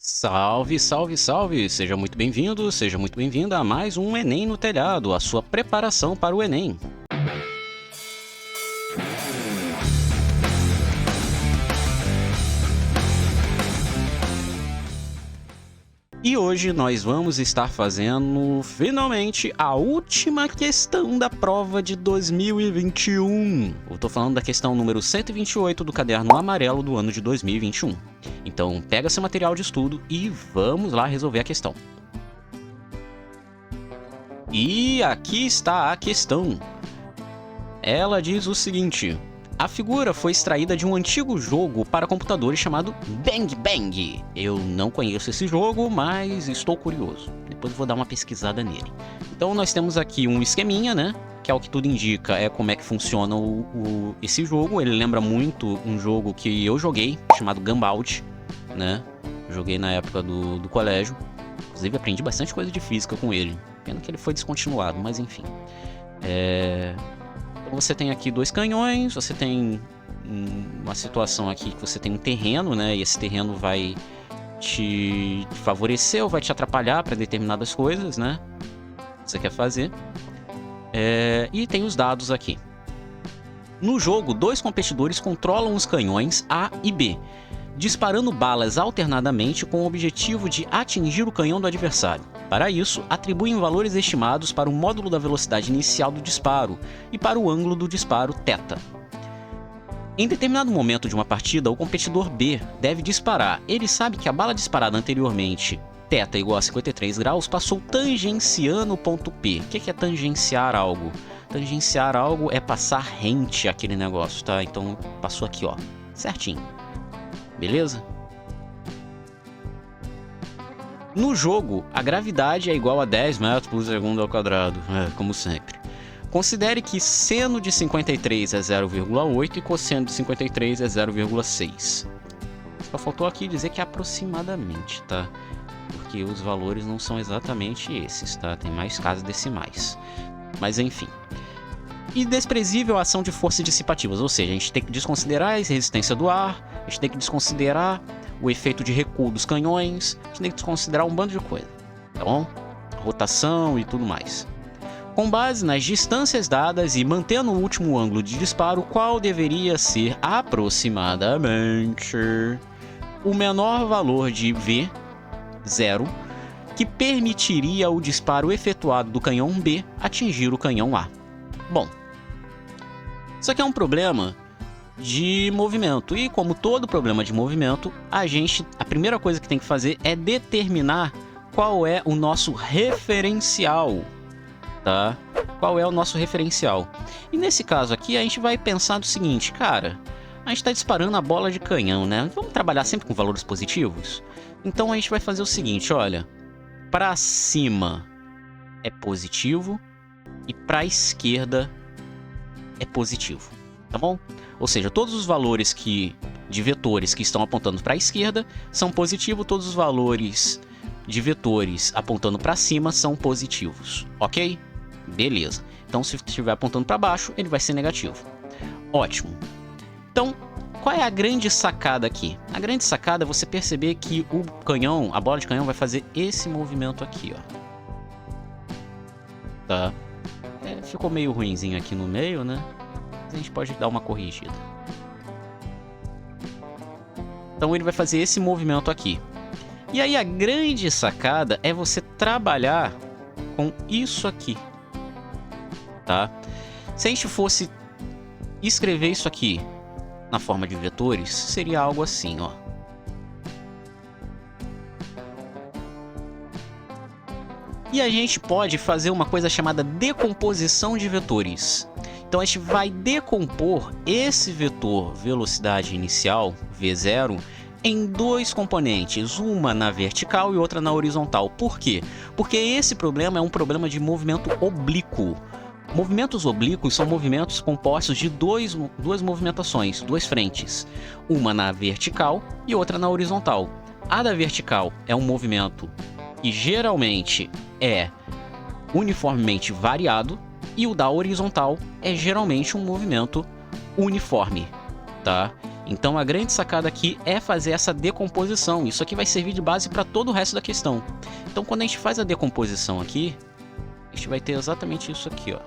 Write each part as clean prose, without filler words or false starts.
Salve, salve, salve! Seja muito bem-vindo, seja muito bem-vinda a mais um Enem no Telhado, a sua preparação para o Enem. E hoje nós vamos estar fazendo, finalmente, a última questão da prova de 2021. Eu tô falando da questão número 128 do caderno amarelo do ano de 2021. Então pega seu material de estudo e vamos lá resolver a questão. E aqui está a questão. Ela diz o seguinte: a figura foi extraída de um antigo jogo para computadores chamado Bang Bang. Eu não conheço esse jogo, mas estou curioso. Depois vou dar uma pesquisada nele. Então nós temos aqui um esqueminha, né? Que é o que tudo indica, é como é que funciona esse jogo. Ele lembra muito um jogo que eu joguei, chamado Gumball, né? Joguei na época do colégio. Inclusive aprendi bastante coisa de física com ele. Pena que ele foi descontinuado, mas enfim. Então você tem aqui dois canhões, você tem uma situação aqui que você tem um terreno, né? E esse terreno vai te favorecer ou vai te atrapalhar para determinadas coisas, né? Que você quer fazer. E tem os dados aqui. No jogo, dois competidores controlam os canhões A e B, disparando balas alternadamente com o objetivo de atingir o canhão do adversário. Para isso, atribuem valores estimados para o módulo da velocidade inicial do disparo e para o ângulo do disparo θ. Em determinado momento de uma partida, o competidor B deve disparar. Ele sabe que a bala disparada anteriormente, θ igual a 53 graus, passou tangenciando o ponto P. O que é tangenciar algo? Tangenciar algo é passar rente àquele negócio, tá? Então passou aqui, ó, certinho. Beleza? No jogo, a gravidade é igual a 10 metros por segundo ao quadrado, como sempre. Considere que seno de 53 é 0,8 e cosseno de 53 é 0,6. Só faltou aqui dizer que é aproximadamente, tá? Porque os valores não são exatamente esses, tá? Tem mais casas decimais. Mas enfim. E desprezível a ação de forças dissipativas, ou seja, a gente tem que desconsiderar a resistência do ar, a gente tem que desconsiderar o efeito de recuo dos canhões, a gente tem que desconsiderar um bando de coisa, tá bom? Rotação e tudo mais. Com base nas distâncias dadas e mantendo o último ângulo de disparo, qual deveria ser aproximadamente o menor valor de V, 0, que permitiria o disparo efetuado do canhão B atingir o canhão A? Bom, isso aqui é um problema de movimento, e como todo problema de movimento, a primeira coisa que tem que fazer é determinar qual é o nosso referencial, tá? Qual é o nosso referencial? E nesse caso aqui a gente vai pensar do seguinte, cara, a gente está disparando a bola de canhão, né? Vamos trabalhar sempre com valores positivos? Então a gente vai fazer o seguinte, olha, para cima é positivo e para a esquerda é positivo, tá bom? Ou seja, todos os valores de vetores que estão apontando para a esquerda são positivos, todos os valores de vetores apontando para cima são positivos, ok? Beleza. Então, se estiver apontando para baixo, ele vai ser negativo. Ótimo. Então, qual é a grande sacada aqui? A grande sacada é você perceber que o canhão, a bola de canhão, vai fazer esse movimento aqui, ó. Tá? Ficou meio ruinzinho aqui no meio, né? A gente pode dar uma corrigida. Então ele vai fazer esse movimento aqui. E aí a grande sacada é você trabalhar com isso aqui, tá? Se a gente fosse escrever isso aqui na forma de vetores, seria algo assim, ó. E a gente pode fazer uma coisa chamada decomposição de vetores. Então a gente vai decompor esse vetor velocidade inicial, V0, em dois componentes, uma na vertical e outra na horizontal. Por quê? Porque esse problema é um problema de movimento oblíquo. Movimentos oblíquos são movimentos compostos de duas movimentações, duas frentes, uma na vertical e outra na horizontal. A da vertical é um movimento que geralmente é uniformemente variado, e o da horizontal é geralmente um movimento uniforme, tá? Então a grande sacada aqui é fazer essa decomposição. Isso aqui vai servir de base para todo o resto da questão. Então quando a gente faz a decomposição aqui, a gente vai ter exatamente isso aqui, ó.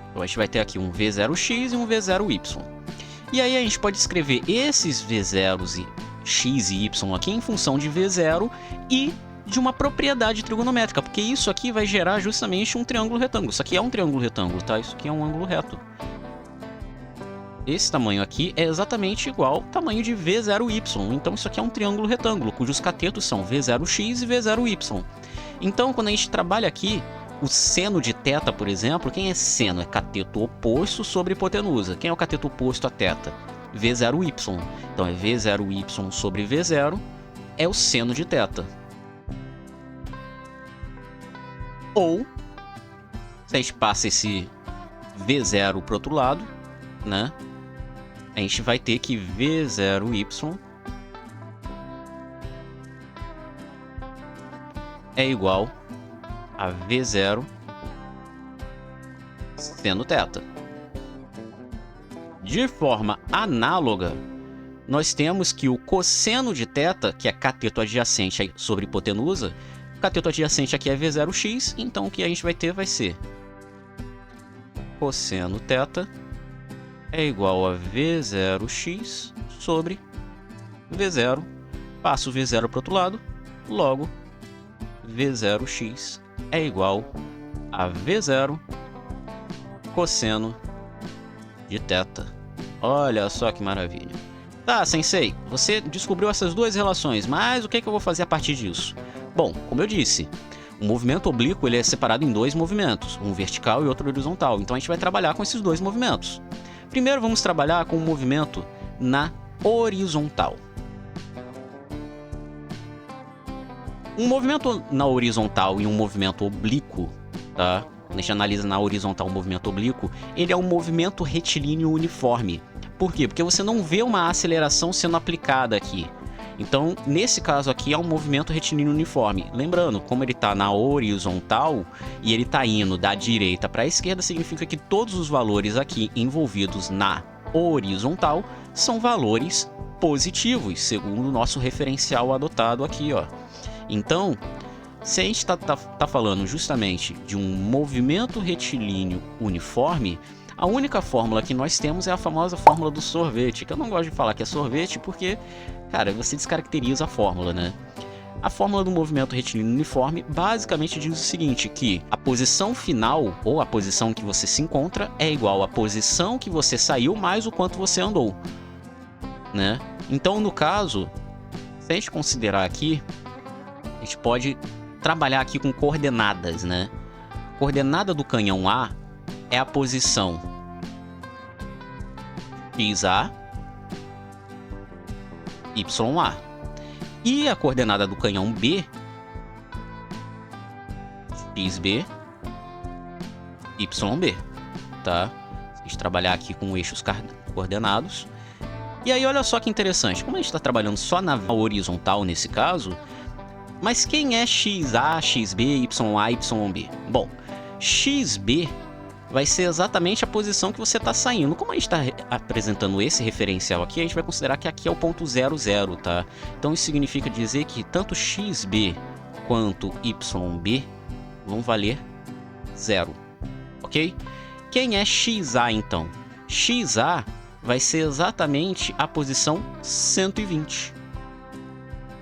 Então a gente vai ter aqui um V0x e um V0y. E aí a gente pode escrever esses V0s e x e y aqui em função de V0 e de uma propriedade trigonométrica, porque isso aqui vai gerar justamente um triângulo retângulo. Isso aqui é um triângulo retângulo, tá? Isso aqui é um ângulo reto. Esse tamanho aqui é exatamente igual ao tamanho de V0y. Então isso aqui é um triângulo retângulo, cujos catetos são V0x e V0y. Então quando a gente trabalha aqui, o seno de θ, por exemplo, quem é seno? É cateto oposto sobre hipotenusa. Quem é o cateto oposto a θ? V0y. Então é V0y sobre V0 é o seno de θ. Ou, se a gente passa esse V0 para o outro lado, né? A gente vai ter que V0y é igual a V0 seno θ. De forma análoga, nós temos que o cosseno de θ, que é cateto adjacente sobre hipotenusa, o cateto adjacente aqui é V0x, então o que a gente vai ter vai ser cosseno θ é igual a V0x sobre V0. Passo o V0 para o outro lado, logo V0x é igual a V0 cosseno de θ. Olha só que maravilha. Tá, Sensei, você descobriu essas duas relações, mas o que eu vou fazer a partir disso? Bom, como eu disse, o movimento oblíquo ele é separado em dois movimentos, um vertical e outro horizontal. Então a gente vai trabalhar com esses dois movimentos. Primeiro vamos trabalhar com o movimento na horizontal. Um movimento na horizontal e um movimento oblíquo, tá? Quando a gente analisa na horizontal o movimento oblíquo, ele é um movimento retilíneo uniforme. Por quê? Porque você não vê uma aceleração sendo aplicada aqui. Então, nesse caso aqui, é um movimento retilíneo uniforme. Lembrando, como ele está na horizontal e ele está indo da direita para a esquerda, significa que todos os valores aqui envolvidos na horizontal são valores positivos, segundo o nosso referencial adotado aqui, ó. Então, se a gente tá falando justamente de um movimento retilíneo uniforme, a única fórmula que nós temos é a famosa fórmula do sorvete, que eu não gosto de falar que é sorvete porque, cara, você descaracteriza a fórmula, né? A fórmula do movimento retilíneo uniforme basicamente diz o seguinte, que a posição final, ou a posição que você se encontra, é igual à posição que você saiu mais o quanto você andou, né? Então, no caso, se a gente considerar aqui, a gente pode trabalhar aqui com coordenadas, né? A coordenada do canhão A é a posição XA, YA. E a coordenada do canhão B, XB, YB, tá? A gente trabalhar aqui com eixos coordenados. E aí, olha só que interessante, como a gente está trabalhando só na horizontal nesse caso, mas quem é XA, XB, YA, YB? Bom, XB vai ser exatamente a posição que você está saindo. Como a gente está apresentando esse referencial aqui, a gente vai considerar que aqui é o ponto 00, tá? Então isso significa dizer que tanto XB quanto YB vão valer 0, ok? Quem é XA então? XA vai ser exatamente a posição 120,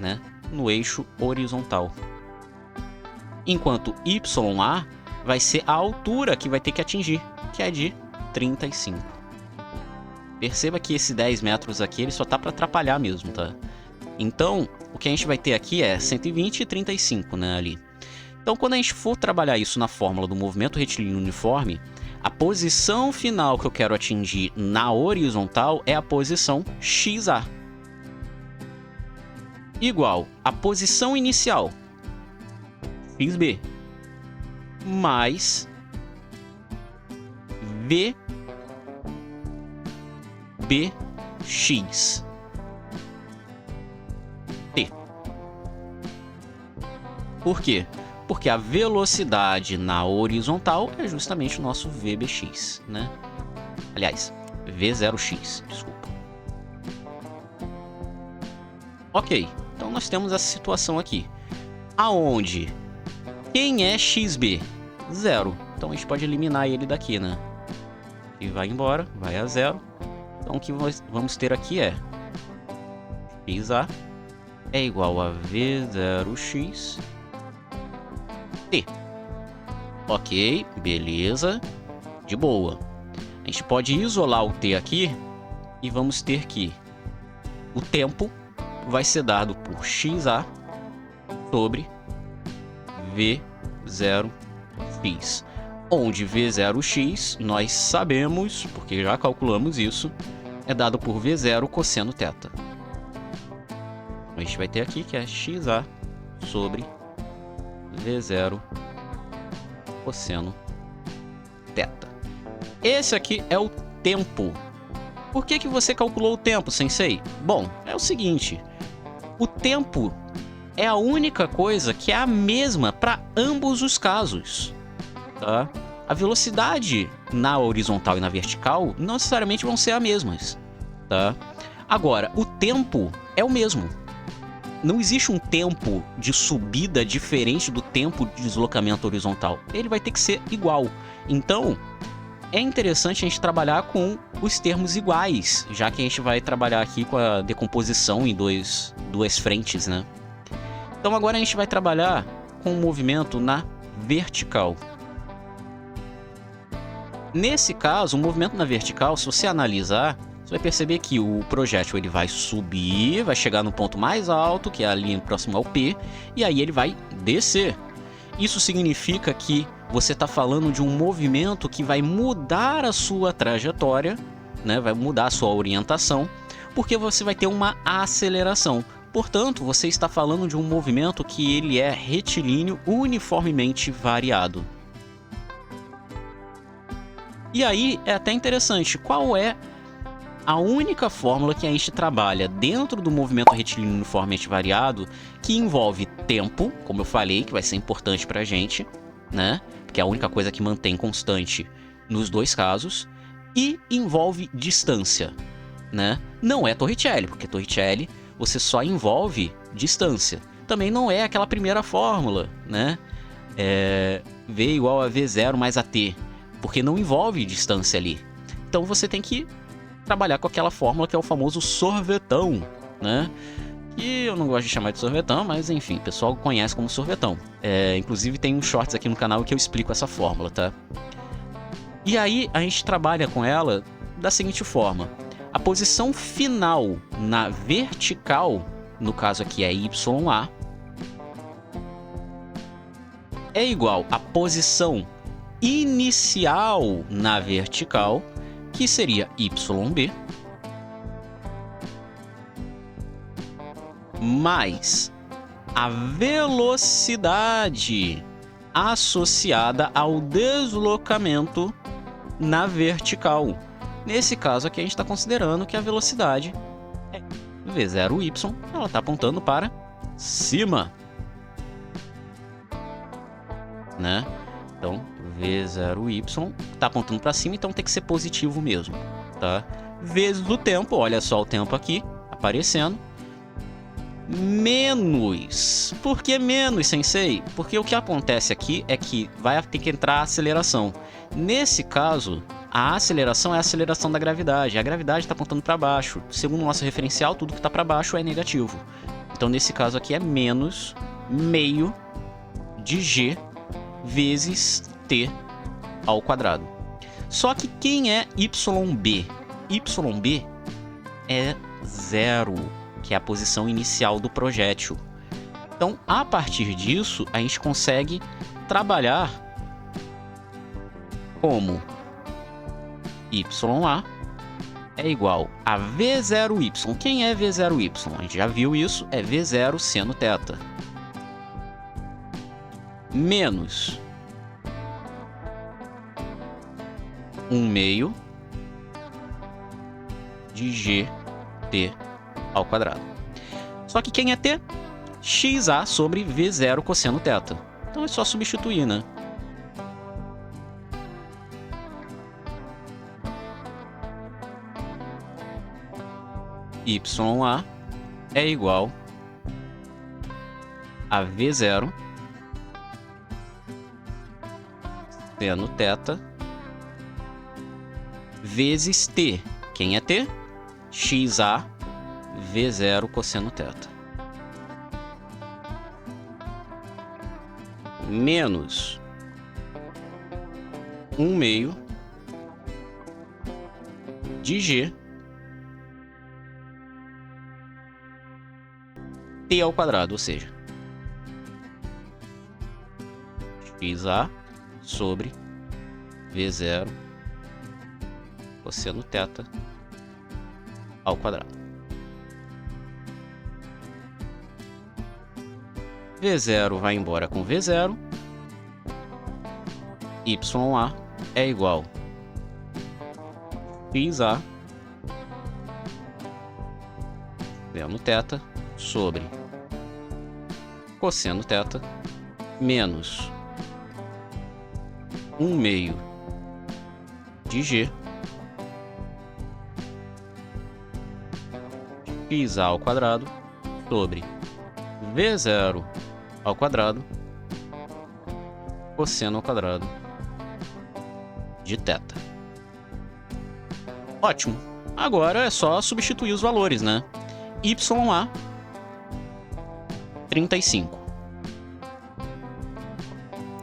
né? No eixo horizontal. Enquanto YA vai ser a altura que vai ter que atingir, que é de 35. Perceba que esse 10 metros aqui ele só tá para atrapalhar mesmo, tá? Então, o que a gente vai ter aqui é 120 e 35, né, ali. Então, quando a gente for trabalhar isso na fórmula do movimento retilíneo uniforme, a posição final que eu quero atingir na horizontal é a posição XA. Igual a posição inicial, XB, mais VBX T. Por quê? Porque a velocidade na horizontal é justamente o nosso VBX, né? Aliás, V0x, desculpa. Ok, então nós temos essa situação aqui, aonde quem é XB? 0. Então a gente pode eliminar ele daqui, né? E vai embora, vai a 0. Então o que vamos ter aqui é XA é igual a V0x T. Ok, beleza, de boa. A gente pode isolar o T aqui e vamos ter que o tempo vai ser dado por XA sobre V0x, onde V0x nós sabemos, porque já calculamos isso, é dado por V0 cosseno θ. A gente vai ter aqui que é XA sobre V0 cosseno θ. Esse aqui é o tempo. Por que você calculou o tempo, sensei? Bom, é o seguinte, o tempo é a única coisa que é a mesma para ambos os casos, tá? A velocidade na horizontal e na vertical não necessariamente vão ser as mesmas, tá? Agora, o tempo é o mesmo. Não existe um tempo de subida diferente do tempo de deslocamento horizontal. Ele vai ter que ser igual. Então, é interessante a gente trabalhar com os termos iguais, já que a gente vai trabalhar aqui com a decomposição em duas frentes, né? Então agora a gente vai trabalhar com o movimento na vertical. Nesse caso, o movimento na vertical, se você analisar, você vai perceber que o projétil ele vai subir, vai chegar no ponto mais alto, que é ali próximo ao P, e aí ele vai descer. Isso significa que você está falando de um movimento que vai mudar a sua trajetória, né? Vai mudar a sua orientação, porque você vai ter uma aceleração. Portanto, você está falando de um movimento que ele é retilíneo uniformemente variado. E aí é até interessante, qual é a única fórmula que a gente trabalha dentro do movimento retilíneo uniformemente variado que envolve tempo, como eu falei, que vai ser importante para a gente, né? Porque é a única coisa que mantém constante nos dois casos, e envolve distância, né? Não é Torricelli, porque Torricelli você só envolve distância. Também não é aquela primeira fórmula, né? V igual a V0 mais AT, porque não envolve distância ali. Então você tem que trabalhar com aquela fórmula que é o famoso sorvetão, né? Que eu não gosto de chamar de sorvetão, mas enfim, o pessoal conhece como sorvetão. Inclusive tem uns shorts aqui no canal que eu explico essa fórmula, tá? E aí a gente trabalha com ela da seguinte forma. A posição final na vertical, no caso aqui é YA, é igual à posição inicial na vertical, que seria YB, mais a velocidade associada ao deslocamento na vertical. Nesse caso aqui a gente está considerando que a velocidade é V0y, ela está apontando para cima, né? Então V0y está apontando para cima, então tem que ser positivo mesmo, tá? Vezes o tempo, olha só o tempo aqui aparecendo, menos. Por que menos, sensei? Porque o que acontece aqui é que vai ter que entrar a aceleração. Nesse caso, a aceleração é a aceleração da gravidade. A gravidade está apontando para baixo. Segundo o nosso referencial, tudo que está para baixo é negativo. Então, nesse caso aqui é menos meio de g vezes t ao quadrado. Só que quem é YB? YB é 0, que é a posição inicial do projétil. Então, a partir disso, a gente consegue trabalhar como YA é igual a V0Y. Quem é V0Y? A gente já viu isso, é V0 seno θ. Menos 1/2 de gt ao quadrado. Só que quem é t? xa sobre V0 cosseno θ. Então é só substituir, né? YA é igual a V0 seno θ vezes T. Quem é T? XA V0 cosseno θ. Menos 1/2 de G T ao quadrado, ou seja, XA sobre V0 cosseno θ ao quadrado. V0 vai embora com V0. YA é igual a XA seno θ sobre cosseno θ menos 1/2 de G XA ao quadrado sobre V0 ao quadrado cosseno ao quadrado de θ. Ótimo. Agora é só substituir os valores, né? YA 35.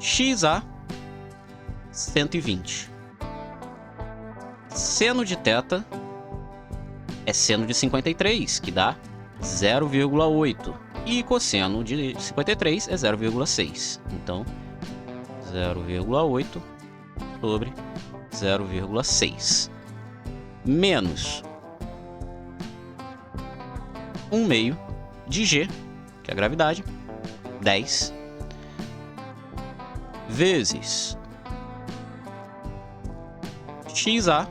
XA 120. Seno de θ é seno de 53, que dá 0,8. E cosseno de 53 é 0,6. Então, 0,8 sobre 0,6. Menos 1/2 de G, que é a gravidade, 10, vezes XA,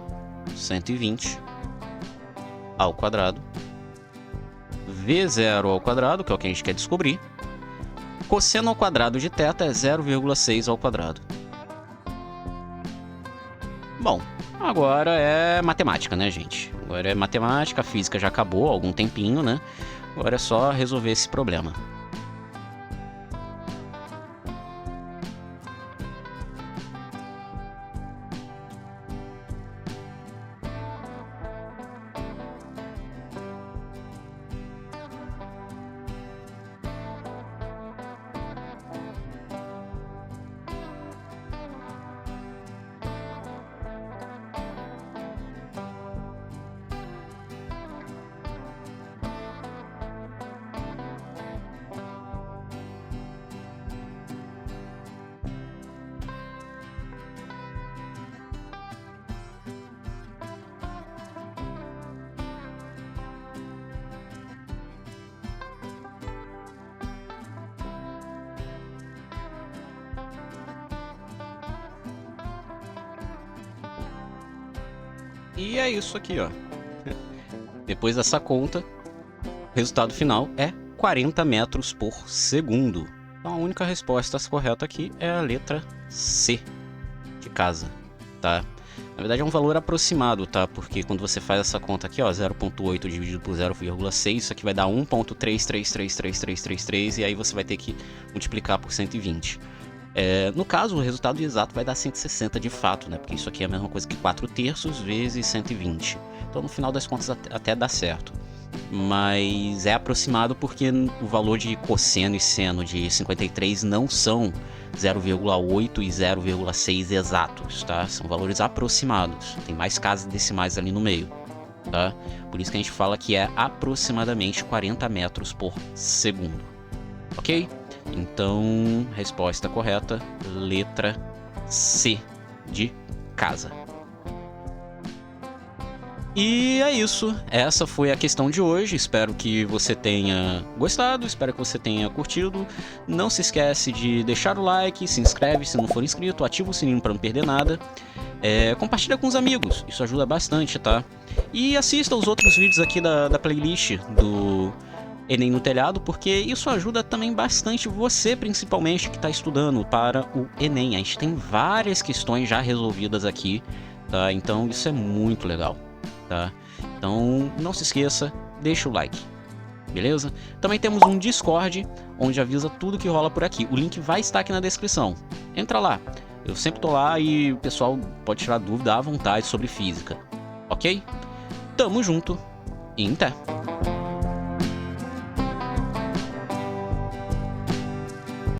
120, ao quadrado, V0 ao quadrado, que é o que a gente quer descobrir. Cosseno ao quadrado de θ é 0,6 ao quadrado. Bom, agora é matemática, né, gente? Agora é matemática, a física já acabou há algum tempinho, né? Agora é só resolver esse problema. E é isso aqui, ó. Depois dessa conta, o resultado final é 40 metros por segundo. Então a única resposta correta aqui é a letra C, de casa, tá? Na verdade é um valor aproximado, tá? Porque quando você faz essa conta aqui, ó, 0,8 dividido por 0,6, isso aqui vai dar 1,333333, e aí você vai ter que multiplicar por 120. No caso, o resultado exato vai dar 160 de fato, né? Porque isso aqui é a mesma coisa que 4/3 vezes 120. Então, no final das contas, até dá certo. Mas é aproximado porque o valor de cosseno e seno de 53 não são 0,8 e 0,6 exatos, tá? São valores aproximados. Tem mais casas decimais ali no meio, tá? Por isso que a gente fala que é aproximadamente 40 metros por segundo. Ok? Então, resposta correta, letra C, de casa. E é isso, essa foi a questão de hoje, espero que você tenha gostado, espero que você tenha curtido. Não se esquece de deixar o like, se inscreve se não for inscrito, ativa o sininho para não perder nada. Compartilha com os amigos, isso ajuda bastante, tá? E assista os outros vídeos aqui da playlist do Enem no telhado, porque isso ajuda também bastante você, principalmente, que está estudando para o Enem. A gente tem várias questões já resolvidas aqui, tá? Então isso é muito legal, tá? Então não se esqueça, deixa o like, beleza? Também temos um Discord, onde avisa tudo que rola por aqui. O link vai estar aqui na descrição. Entra lá. Eu sempre tô lá e o pessoal pode tirar dúvida à vontade sobre física, ok? Tamo junto e até!